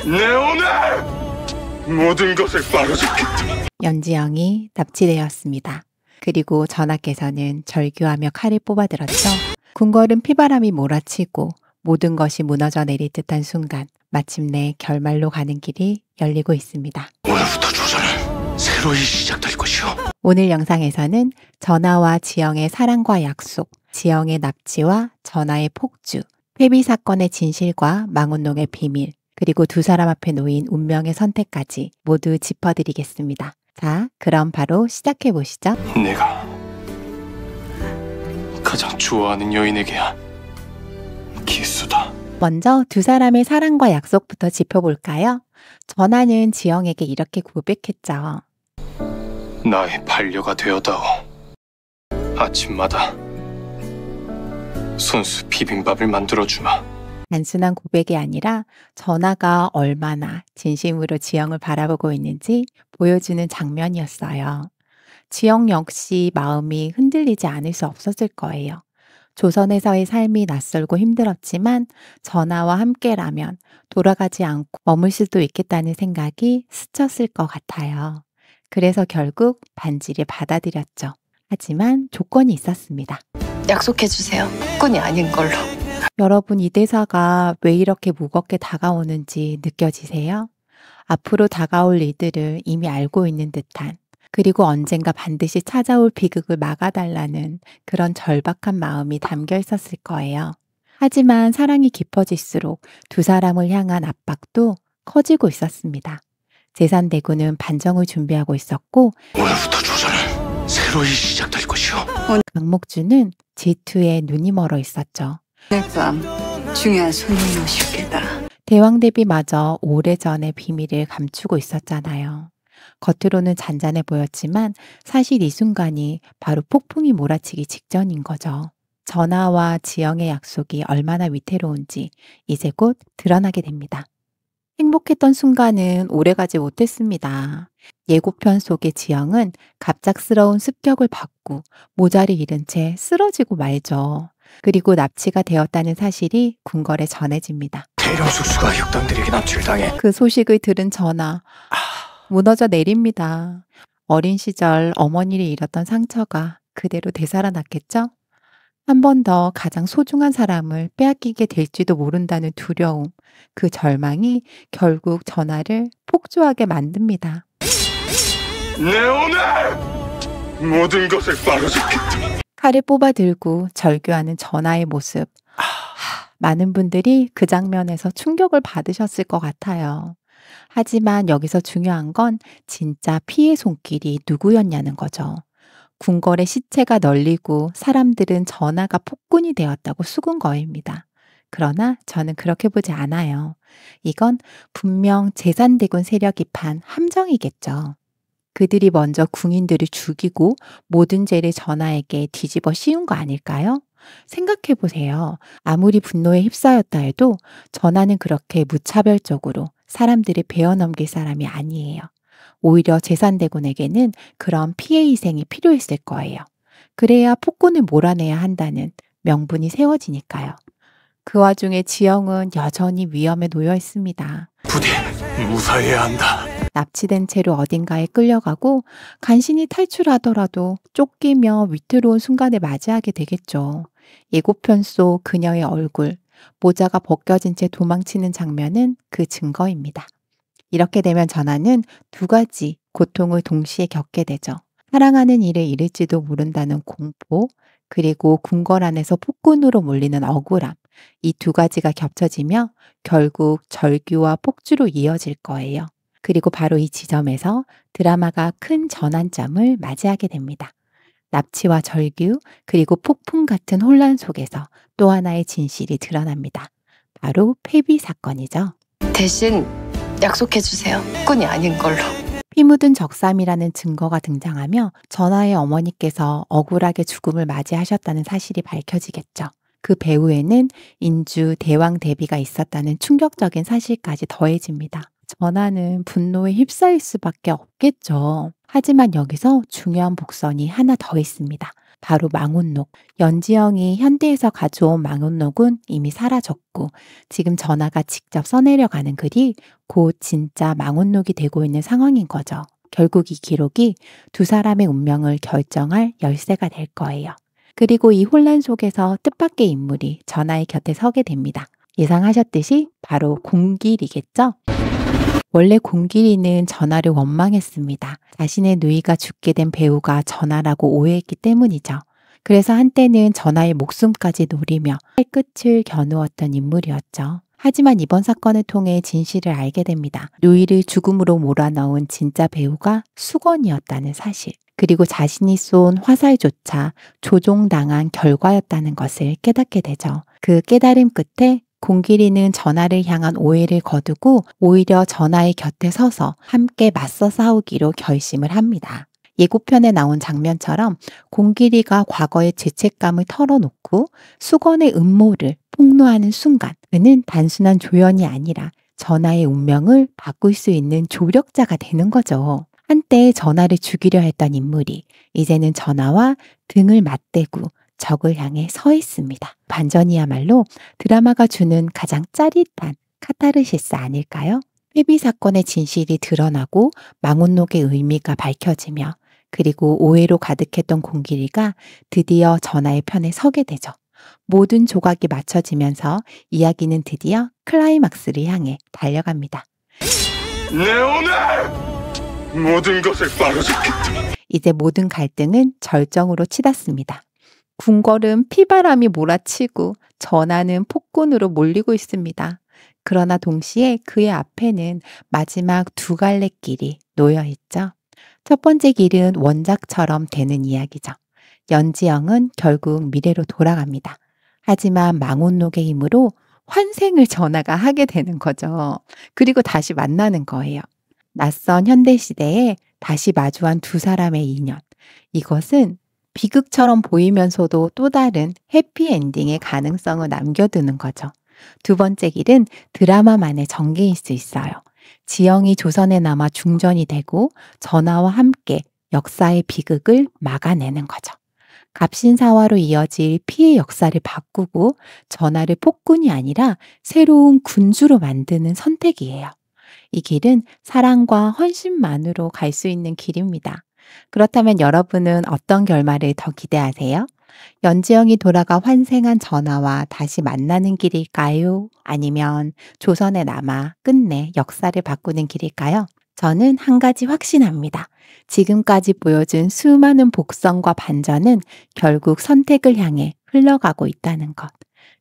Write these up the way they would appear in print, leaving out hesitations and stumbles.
내 오늘 모든 것을 바로잡겠다. 연지영이 납치되었습니다. 그리고 전하께서는 절규하며 칼을 뽑아들었죠. 궁궐은 피바람이 몰아치고 모든 것이 무너져 내릴 듯한 순간 마침내 결말로 가는 길이 열리고 있습니다. 오늘부터 조선은 새로이 시작될 것이오. 오늘 영상에서는 전하와 지영의 사랑과 약속, 지영의 납치와 전하의 폭주, 폐비 사건의 진실과 망원동의 비밀, 그리고 두 사람 앞에 놓인 운명의 선택까지 모두 짚어드리겠습니다. 자, 그럼 바로 시작해 보시죠. 내가 가장 좋아하는 여인에게야 기수다. 먼저 두 사람의 사랑과 약속부터 짚어볼까요? 전하는 지영에게 이렇게 고백했죠. 나의 반려가 되어다오. 아침마다 손수 비빔밥을 만들어주마. 단순한 고백이 아니라 전하가 얼마나 진심으로 지영을 바라보고 있는지 보여주는 장면이었어요. 지영 역시 마음이 흔들리지 않을 수 없었을 거예요. 조선에서의 삶이 낯설고 힘들었지만 전하와 함께라면 돌아가지 않고 머물 수도 있겠다는 생각이 스쳤을 것 같아요. 그래서 결국 반지를 받아들였죠. 하지만 조건이 있었습니다. 약속해주세요. 꾼이 아닌 걸로. 여러분, 이 대사가 왜 이렇게 무겁게 다가오는지 느껴지세요? 앞으로 다가올 일들을 이미 알고 있는 듯한, 그리고 언젠가 반드시 찾아올 비극을 막아달라는 그런 절박한 마음이 담겨 있었을 거예요. 하지만 사랑이 깊어질수록 두 사람을 향한 압박도 커지고 있었습니다. 제산대군은 반정을 준비하고 있었고, 오늘부터 조선은 새로이 시작될 것이오. 강목주는 질투에 눈이 멀어 있었죠. 오늘 밤 중요한 손님이 오실 게다. 대왕대비마저 오래전의 비밀을 감추고 있었잖아요. 겉으로는 잔잔해 보였지만 사실 이 순간이 바로 폭풍이 몰아치기 직전인 거죠. 전하와 지영의 약속이 얼마나 위태로운지 이제 곧 드러나게 됩니다. 행복했던 순간은 오래가지 못했습니다. 예고편 속의 지영은 갑작스러운 습격을 받고 모자를 잃은 채 쓰러지고 말죠. 그리고 납치가 되었다는 사실이 궁궐에 전해집니다. 대령 숙수가 역당들에게 납치를 당해. 그 소식을 들은 전하, 무너져 내립니다. 어린 시절 어머니를 잃었던 상처가 그대로 되살아났겠죠? 한 번 더 가장 소중한 사람을 빼앗기게 될지도 모른다는 두려움, 그 절망이 결국 전하를 폭주하게 만듭니다. 내 오늘 모든 것을 바로잡겠다. 칼을 뽑아들고 절규하는 전하의 모습. 많은 분들이 그 장면에서 충격을 받으셨을 것 같아요. 하지만 여기서 중요한 건 진짜 피해 손길이 누구였냐는 거죠. 궁궐의 시체가 널리고 사람들은 전하가 폭군이 되었다고 수군 거입니다. 그러나 저는 그렇게 보지 않아요. 이건 분명 제산대군 세력이 판 함정이겠죠. 그들이 먼저 궁인들을 죽이고 모든 죄를 전하에게 뒤집어 씌운 거 아닐까요? 생각해 보세요. 아무리 분노에 휩싸였다 해도 전하는 그렇게 무차별적으로 사람들을 베어넘길 사람이 아니에요. 오히려 제산대군에게는 그런 피해 희생이 필요했을 거예요. 그래야 폭군을 몰아내야 한다는 명분이 세워지니까요. 그 와중에 지영은 여전히 위험에 놓여 있습니다. 부디 무사해야 한다. 납치된 채로 어딘가에 끌려가고 간신히 탈출하더라도 쫓기며 위태로운 순간을 맞이하게 되겠죠. 예고편 속 그녀의 얼굴, 모자가 벗겨진 채 도망치는 장면은 그 증거입니다. 이렇게 되면 전하는 두 가지 고통을 동시에 겪게 되죠. 사랑하는 이를 잃을지도 모른다는 공포, 그리고 궁궐 안에서 폭군으로 몰리는 억울함. 이 두 가지가 겹쳐지며 결국 절규와 폭주로 이어질 거예요. 그리고 바로 이 지점에서 드라마가 큰 전환점을 맞이하게 됩니다. 납치와 절규, 그리고 폭풍 같은 혼란 속에서 또 하나의 진실이 드러납니다. 바로 폐비 사건이죠. 대신 약속해주세요. 꾼이 아닌 걸로. 피 묻은 적삼이라는 증거가 등장하며 전하의 어머니께서 억울하게 죽음을 맞이하셨다는 사실이 밝혀지겠죠. 그 배후에는 인주 대왕 대비가 있었다는 충격적인 사실까지 더해집니다. 전하는 분노에 휩싸일 수밖에 없겠죠. 하지만 여기서 중요한 복선이 하나 더 있습니다. 바로 망원록. 연지영이 현대에서 가져온 망원록은 이미 사라졌고 지금 전하가 직접 써내려가는 글이 곧 진짜 망원록이 되고 있는 상황인 거죠. 결국 이 기록이 두 사람의 운명을 결정할 열쇠가 될 거예요. 그리고 이 혼란 속에서 뜻밖의 인물이 전하의 곁에 서게 됩니다. 예상하셨듯이 바로 공길이겠죠? 원래 공길이는 전하를 원망했습니다. 자신의 누이가 죽게 된 배우가 전하라고 오해했기 때문이죠. 그래서 한때는 전하의 목숨까지 노리며 끝을 겨누었던 인물이었죠. 하지만 이번 사건을 통해 진실을 알게 됩니다. 누이를 죽음으로 몰아넣은 진짜 배우가 수건이었다는 사실. 그리고 자신이 쏜 화살조차 조종당한 결과였다는 것을 깨닫게 되죠. 그 깨달음 끝에 공길이는 전하를 향한 오해를 거두고 오히려 전하의 곁에 서서 함께 맞서 싸우기로 결심을 합니다. 예고편에 나온 장면처럼 공길이가 과거의 죄책감을 털어놓고 수건의 음모를 폭로하는 순간 그는 단순한 조연이 아니라 전하의 운명을 바꿀 수 있는 조력자가 되는 거죠. 한때 전하를 죽이려 했던 인물이 이제는 전하와 등을 맞대고 적을 향해 서 있습니다. 반전이야말로 드라마가 주는 가장 짜릿한 카타르시스 아닐까요? 회비 사건의 진실이 드러나고 망원록의 의미가 밝혀지며 그리고 오해로 가득했던 공길이가 드디어 전하의 편에 서게 되죠. 모든 조각이 맞춰지면서 이야기는 드디어 클라이막스를 향해 달려갑니다. 내 오늘 모든 것을 바로잡겠다. 이제 모든 갈등은 절정으로 치닫습니다. 궁궐은 피바람이 몰아치고 전하는 폭군으로 몰리고 있습니다. 그러나 동시에 그의 앞에는 마지막 두 갈래 길이 놓여 있죠. 첫 번째 길은 원작처럼 되는 이야기죠. 연지영은 결국 미래로 돌아갑니다. 하지만 망원록의 힘으로 환생을 전하가 하게 되는 거죠. 그리고 다시 만나는 거예요. 낯선 현대시대에 다시 마주한 두 사람의 인연. 이것은 비극처럼 보이면서도 또 다른 해피엔딩의 가능성을 남겨두는 거죠. 두 번째 길은 드라마만의 전개일 수 있어요. 지영이 조선에 남아 중전이 되고 전하와 함께 역사의 비극을 막아내는 거죠. 갑신사화로 이어질 피해 역사를 바꾸고 전하를 폭군이 아니라 새로운 군주로 만드는 선택이에요. 이 길은 사랑과 헌신만으로 갈 수 있는 길입니다. 그렇다면 여러분은 어떤 결말을 더 기대하세요? 연지영이 돌아가 환생한 전하와 다시 만나는 길일까요? 아니면 조선에 남아 끝내 역사를 바꾸는 길일까요? 저는 한 가지 확신합니다. 지금까지 보여준 수많은 복선과 반전은 결국 선택을 향해 흘러가고 있다는 것.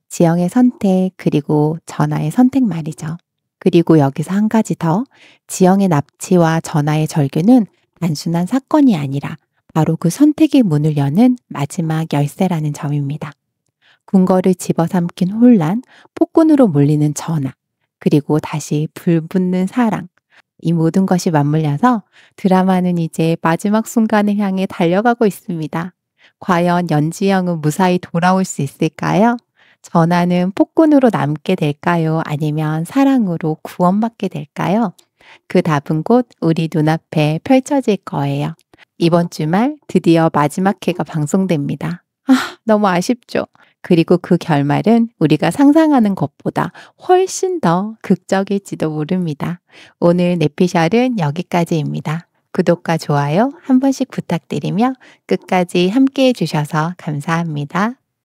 지영의 선택 그리고 전하의 선택 말이죠. 그리고 여기서 한 가지 더. 지영의 납치와 전하의 절규는 단순한 사건이 아니라 바로 그 선택의 문을 여는 마지막 열쇠라는 점입니다. 궁궐을 집어삼킨 혼란, 폭군으로 몰리는 전하, 그리고 다시 불붙는 사랑. 이 모든 것이 맞물려서 드라마는 이제 마지막 순간을 향해 달려가고 있습니다. 과연 연지영은 무사히 돌아올 수 있을까요? 전하는 폭군으로 남게 될까요? 아니면 사랑으로 구원받게 될까요? 그 답은 곧 우리 눈앞에 펼쳐질 거예요. 이번 주말 드디어 마지막 회가 방송됩니다. 너무 아쉽죠? 그리고 그 결말은 우리가 상상하는 것보다 훨씬 더 극적일지도 모릅니다. 오늘 내피셜은 여기까지입니다. 구독과 좋아요 한 번씩 부탁드리며 끝까지 함께 해주셔서 감사합니다.